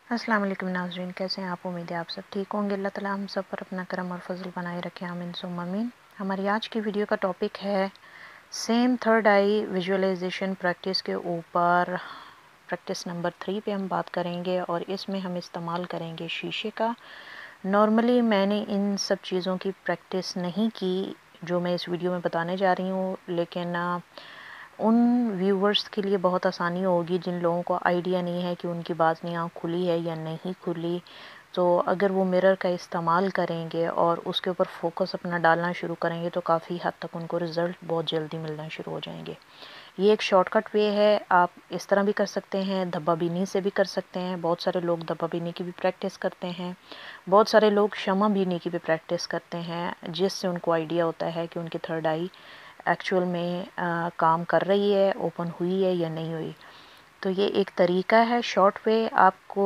अस्सलाम वालेकुम नाज़रीन, कैसे हैं आप? उम्मीद है आप सब ठीक होंगे। अल्लाह ताला हम सब पर अपना करम और फजल बनाए रखे, आमीन सुम्मा आमीन। हमारी आज की वीडियो का टॉपिक है सेम थर्ड आई विजुअलाइजेशन प्रैक्टिस के ऊपर। प्रैक्टिस नंबर 3 पे हम बात करेंगे और इसमें हम इस्तेमाल करेंगे शीशे का। नॉर्मली मैंने इन सब चीज़ों की प्रैक्टिस नहीं की जो मैं इस वीडियो में बताने जा रही हूँ, लेकिन उन व्यूवर्स के लिए बहुत आसानी होगी जिन लोगों को आइडिया नहीं है कि उनकी बाज़ आँख खुली है या नहीं खुली। तो अगर वो मिरर का इस्तेमाल करेंगे और उसके ऊपर फोकस अपना डालना शुरू करेंगे तो काफ़ी हद तक उनको रिज़ल्ट बहुत जल्दी मिलना शुरू हो जाएंगे। ये एक शॉर्टकट वे है, आप इस तरह भी कर सकते हैं, धब्बा बीनी से भी कर सकते हैं। बहुत सारे लोग धब्बा बीनी की भी प्रैक्टिस करते हैं, बहुत सारे लोग शमा बीनी की भी प्रैक्टिस करते हैं, जिससे उनको आइडिया होता है कि उनकी थर्ड आई एक्चुअल में काम कर रही है, ओपन हुई है या नहीं हुई। तो ये एक तरीका है शॉर्ट वे आपको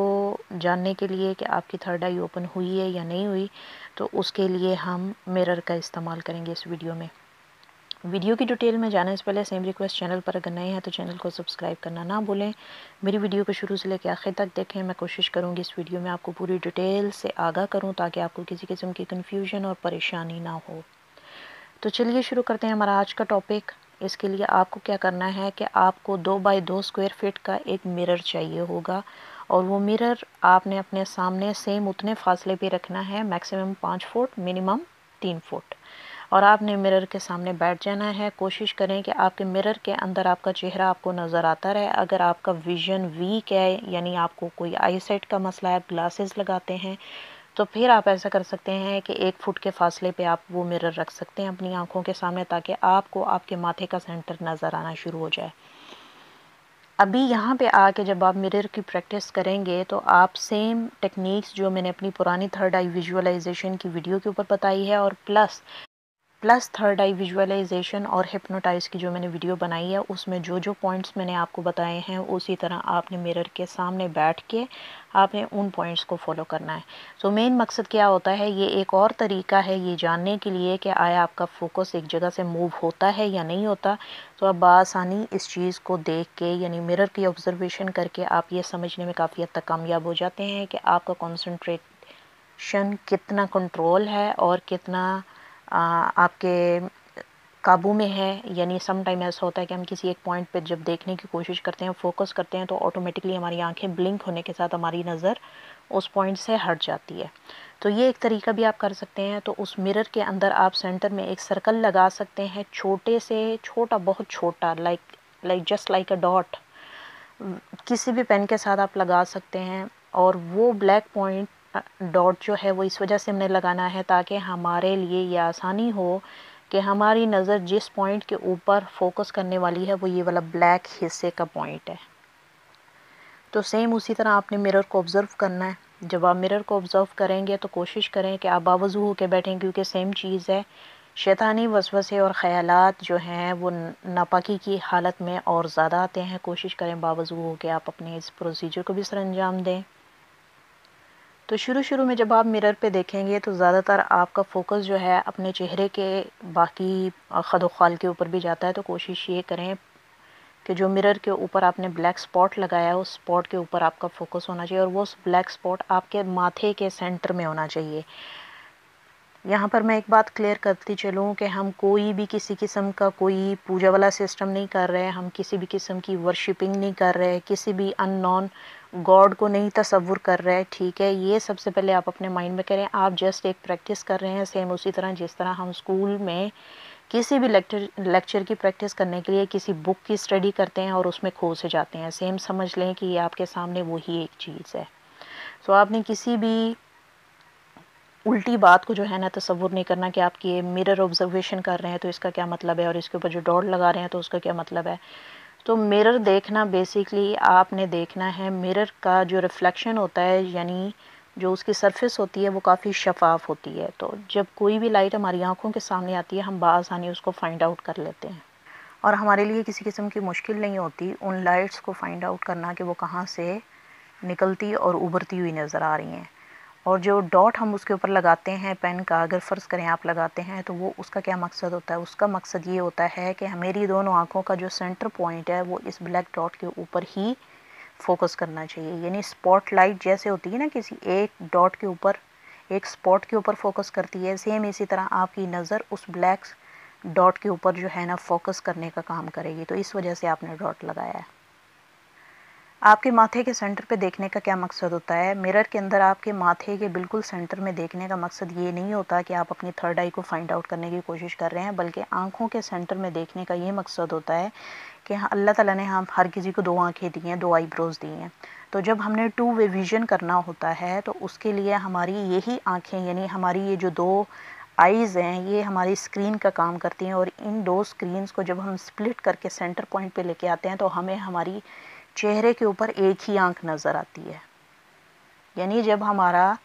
जानने के लिए कि आपकी थर्ड आई ओपन हुई है या नहीं हुई। तो उसके लिए हम मिरर का इस्तेमाल करेंगे इस वीडियो में। वीडियो की डिटेल में जाने से पहले सेम रिक्वेस्ट, चैनल पर अगर नए हैं तो चैनल को सब्सक्राइब करना ना भूलें। मेरी वीडियो को शुरू से लेकर आखिर तक देखें। मैं कोशिश करूँगी इस वीडियो में आपको पूरी डिटेल से आगाह करूँ ताकि आपको किसी किस्म की कन्फ्यूजन और परेशानी ना हो। तो चलिए शुरू करते हैं हमारा आज का टॉपिक। इसके लिए आपको क्या करना है कि आपको 2 बाई 2 स्क्वायर फीट का एक मिरर चाहिए होगा और वो मिरर आपने अपने सामने सेम उतने फासले पे रखना है, मैक्सिमम 5 फुट, मिनिमम 3 फुट। और आपने मिरर के सामने बैठ जाना है। कोशिश करें कि आपके मिरर के अंदर आपका चेहरा आपको नज़र आता रहे। अगर आपका विज़न वीक है, यानी आपको कोई आई साइट का मसला है, आप ग्लासेस लगाते हैं, तो फिर आप ऐसा कर सकते हैं कि 1 फुट के फासले पे आप वो मिरर रख सकते हैं अपनी आंखों के सामने, ताकि आपको आपके माथे का सेंटर नज़र आना शुरू हो जाए। अभी यहाँ पे आके जब आप मिरर की प्रैक्टिस करेंगे तो आप सेम टेक्निक्स जो मैंने अपनी पुरानी थर्ड आई विजुअलाइजेशन की वीडियो के ऊपर बताई है और प्लस थर्ड आई विजुअलाइजेशन और हिप्नोटाइज की जो मैंने वीडियो बनाई है, उसमें जो जो पॉइंट्स मैंने आपको बताए हैं उसी तरह आपने मिरर के सामने बैठ के आपने उन पॉइंट्स को फॉलो करना है। तो मेन मकसद क्या होता है, ये एक और तरीका है ये जानने के लिए कि आया आपका फोकस एक जगह से मूव होता है या नहीं होता। तो आप बआसानी इस चीज़ को देख के, यानी मिरर की ऑब्जर्वेशन करके, आप ये समझने में काफ़ी हद तक कामयाब हो जाते हैं कि आपका कॉन्सेंट्रेशन कितना कंट्रोल है और कितना आपके काबू में है। यानी सम टाइम ऐसा होता है कि हम किसी एक पॉइंट पे जब देखने की कोशिश करते हैं, फोकस करते हैं, तो ऑटोमेटिकली हमारी आंखें ब्लिंक होने के साथ हमारी नज़र उस पॉइंट से हट जाती है। तो ये एक तरीका भी आप कर सकते हैं। तो उस मिरर के अंदर आप सेंटर में एक सर्कल लगा सकते हैं, छोटे से छोटा, बहुत छोटा, like just like a dot. किसी भी पेन के साथ आप लगा सकते हैं। और वो ब्लैक पॉइंट डॉट जो है वो इस वजह से हमने लगाना है ताकि हमारे लिए ये आसानी हो कि हमारी नज़र जिस पॉइंट के ऊपर फोकस करने वाली है वो ये वाला ब्लैक हिस्से का पॉइंट है। तो सेम उसी तरह आपने मिरर को ऑब्ज़र्व करना है। जब आप मिरर को ऑब्ज़र्व करेंगे तो कोशिश करें कि आप बावजू होकर बैठें, क्योंकि सेम चीज़ है, शैतानी वसवसे और ख़यालात जो हैं वो नापाकी की हालत में और ज़्यादा आते हैं। कोशिश करें बावजू हो के आप अपने इस प्रोसीजर को भी सर अंजाम दें। तो शुरू में जब आप मिरर पे देखेंगे तो ज़्यादातर आपका फ़ोकस जो है अपने चेहरे के बाकी खदोखाल के ऊपर भी जाता है। तो कोशिश ये करें कि जो मिरर के ऊपर आपने ब्लैक स्पॉट लगाया है उस स्पॉट के ऊपर आपका फोकस होना चाहिए और वो उस ब्लैक स्पॉट आपके माथे के सेंटर में होना चाहिए। यहाँ पर मैं एक बात क्लियर करती चलूँ कि हम कोई भी किसी किस्म का कोई पूजा वाला सिस्टम नहीं कर रहे हैं, हम किसी भी किस्म की वर्शिपिंग नहीं कर रहे हैं, किसी भी अननोन गॉड को नहीं तसव्वुर कर रहे हैं, ठीक है। ये सबसे पहले आप अपने माइंड में करें। आप जस्ट एक प्रैक्टिस कर रहे हैं, सेम उसी तरह जिस तरह हम स्कूल में किसी भी लेक्चर की प्रैक्टिस करने के लिए किसी बुक की स्टडी करते हैं और उसमें खो से जाते हैं। सेम समझ लें कि ये आपके सामने वही एक चीज़ है। तो आपने किसी भी उल्टी बात को जो है ना तसव्वुर नहीं करना कि आप ये मिरर ऑब्जर्वेशन कर रहे हैं तो इसका क्या मतलब है और इसके ऊपर जो डॉट लगा रहे हैं तो उसका क्या मतलब है। तो मिरर देखना बेसिकली आपने देखना है, मिरर का जो रिफ्लेक्शन होता है, यानी जो उसकी सरफेस होती है वो काफ़ी शफाफ होती है। तो जब कोई भी लाइट हमारी आंखों के सामने आती है हम बआसानी उसको फाइंड आउट कर लेते हैं और हमारे लिए किसी किस्म की मुश्किल नहीं होती उन लाइट्स को फाइंड आउट करना कि वो कहाँ से निकलती और उभरती हुई नज़र आ रही हैं। और जो डॉट हम उसके ऊपर लगाते हैं पेन का, अगर फ़र्ज़ करें आप लगाते हैं, तो वो उसका क्या मकसद होता है, उसका मकसद ये होता है कि मेरी दोनों आँखों का जो सेंटर पॉइंट है वो इस ब्लैक डॉट के ऊपर ही फोकस करना चाहिए। यानी स्पॉटलाइट जैसे होती है ना, किसी एक डॉट के ऊपर, एक स्पॉट के ऊपर फोकस करती है, सेम इसी तरह आपकी नज़र उस ब्लैक डॉट के ऊपर जो है ना फोकस करने का काम करेगी। तो इस वजह से आपने डॉट लगाया है। आपके माथे के सेंटर पे देखने का क्या मकसद होता है? मिरर के अंदर आपके माथे के बिल्कुल सेंटर में देखने का मकसद ये नहीं होता कि आप अपनी थर्ड आई को फाइंड आउट करने की कोशिश कर रहे हैं, बल्कि आँखों के सेंटर में देखने का ये मकसद होता है कि हाँ, अल्लाह ताला ने हम हर किसी को 2 आँखें दी हैं, 2 आईब्रोज़ दी हैं। तो जब हमने 2 वे विज़न करना होता है तो उसके लिए हमारी यही आँखें, यानी हमारी ये जो 2 आइज़ हैं, ये हमारी स्क्रीन का काम करती हैं। और इन 2 स्क्रीन्स को जब हम स्प्लिट करके सेंटर पॉइंट पे लेके आते हैं तो हमें हमारी चेहरे के ऊपर एक ही आंख नज़र आती है। यानी जब हमारा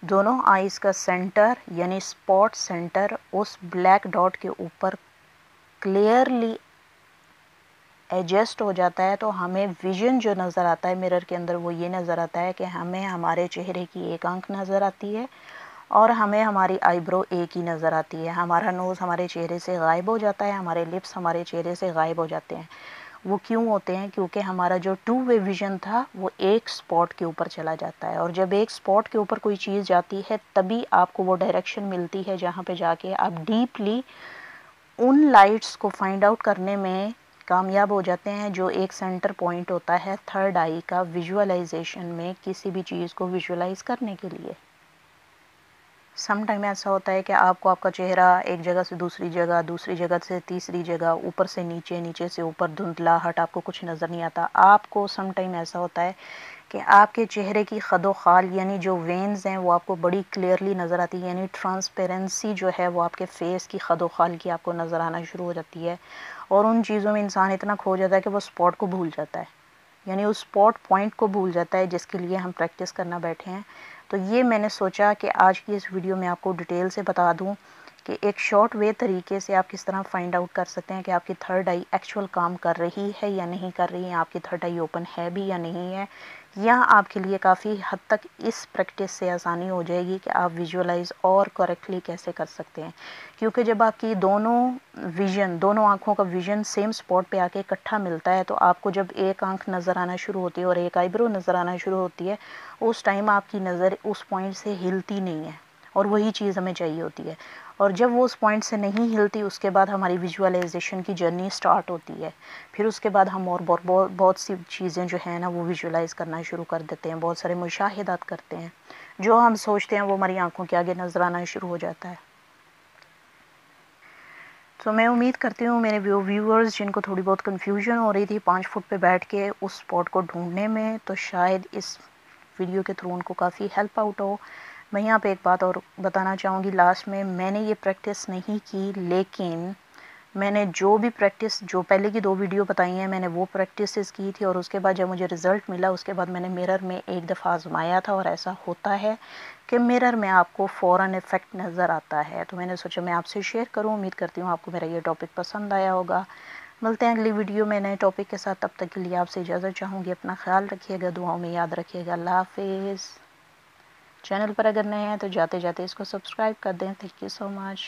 दोनों आइज़ का सेंटर यानी स्पॉट सेंटर उस ब्लैक डॉट के ऊपर क्लियरली एडजस्ट हो जाता है तो हमें विज़न जो नज़र आता है मिरर के अंदर वो ये नज़र आता है कि हमें हमारे चेहरे की एक आंख नज़र आती है और हमें हमारी आईब्रो एक ही नज़र आती है। हमारा नोज़ हमारे चेहरे से गायब हो जाता है, हमारे लिप्स हमारे चेहरे से गायब हो जाते हैं। वो क्यों होते हैं? क्योंकि हमारा जो 2 वे विज़न था वो एक स्पॉट के ऊपर चला जाता है, और जब एक स्पॉट के ऊपर कोई चीज़ जाती है तभी आपको वो डायरेक्शन मिलती है जहाँ पे जाके आप डीपली उन लाइट्स को फाइंड आउट करने में कामयाब हो जाते हैं जो एक सेंटर पॉइंट होता है थर्ड आई का विजुअलाइजेशन में, किसी भी चीज़ को विजुअलाइज करने के लिए। सम टाइम ऐसा होता है कि आपको आपका चेहरा एक जगह से दूसरी जगह, दूसरी जगह से तीसरी जगह, ऊपर से नीचे, नीचे से ऊपर धुंधलाहट, आपको कुछ नज़र नहीं आता। आपको सम टाइम ऐसा होता है कि आपके चेहरे की खदो खाल यानी जो वेन्स हैं वो आपको बड़ी क्लियरली नज़र आती है, यानी ट्रांसपेरेंसी जो है वो आपके फेस की खदो खाल की आपको नज़र आना शुरू हो जाती है। और उन चीज़ों में इंसान इतना खो जाता है कि वो स्पॉट को भूल जाता है, यानी उस स्पॉट पॉइंट को भूल जाता है जिसके लिए हम प्रैक्टिस करना बैठे हैं। तो ये मैंने सोचा कि आज की इस वीडियो में आपको डिटेल से बता दूं कि एक शॉर्ट वे तरीके से आप किस तरह फाइंड आउट कर सकते हैं कि आपकी थर्ड आई एक्चुअल काम कर रही है या नहीं कर रही है, आपकी थर्ड आई ओपन है भी या नहीं है। या आपके लिए काफ़ी हद तक इस प्रैक्टिस से आसानी हो जाएगी कि आप विजुअलाइज और करेक्टली कैसे कर सकते हैं। क्योंकि जब आपकी दोनों आँखों का विज़न सेम स्पॉट पे आके इकट्ठा मिलता है तो आपको जब एक आँख नज़र आना शुरू होती है और एक आईब्रो नज़र आना शुरू होती है, उस टाइम आपकी नज़र उस पॉइंट से हिलती नहीं है, और वही चीज़ हमें चाहिए होती है। और जब वो उस पॉइंट से नहीं हिलती उसके बाद हमारी विजुअलाइजेशन की जर्नी स्टार्ट होती है। फिर उसके बाद हम और बहुत सी चीज़ें जो है ना वो विजुअलाइज करना शुरू कर देते हैं, बहुत सारे मुशाहिदात करते हैं, जो हम सोचते हैं वो हमारी आंखों के आगे नज़र आना शुरू हो जाता है। तो मैं उम्मीद करती हूँ मेरे व्यूअर्स जिनको थोड़ी बहुत कन्फ्यूजन हो रही थी 5 फुट पे बैठ के उस स्पॉट को ढूंढने में, तो शायद इस वीडियो के थ्रू उनको काफ़ी हेल्प आउट हो। मैं यहाँ पे एक बात और बताना चाहूँगी लास्ट में, मैंने ये प्रैक्टिस नहीं की, लेकिन मैंने जो पहले की 2 वीडियो बताई हैं मैंने वो प्रैक्टिसेस की थी, और उसके बाद जब मुझे रिज़ल्ट मिला उसके बाद मैंने मिरर में एक दफ़ा आजमाया था, और ऐसा होता है कि मिरर में आपको फ़ौरन इफ़ेक्ट नज़र आता है। तो मैंने सोचा मैं आपसे शेयर करूँ। उम्मीद करती हूँ आपको मेरा ये टॉपिक पसंद आया होगा। मिलते हैं अगली वीडियो में नए टॉपिक के साथ, तब तक के लिए आपसे इजाज़त चाहूँगी। अपना ख्याल रखिएगा, दुआओं में याद रखिएगा। अल्लाह हाफिज़। चैनल पर अगर नए हैं तो जाते जाते इसको सब्सक्राइब कर दें। Thank you so much.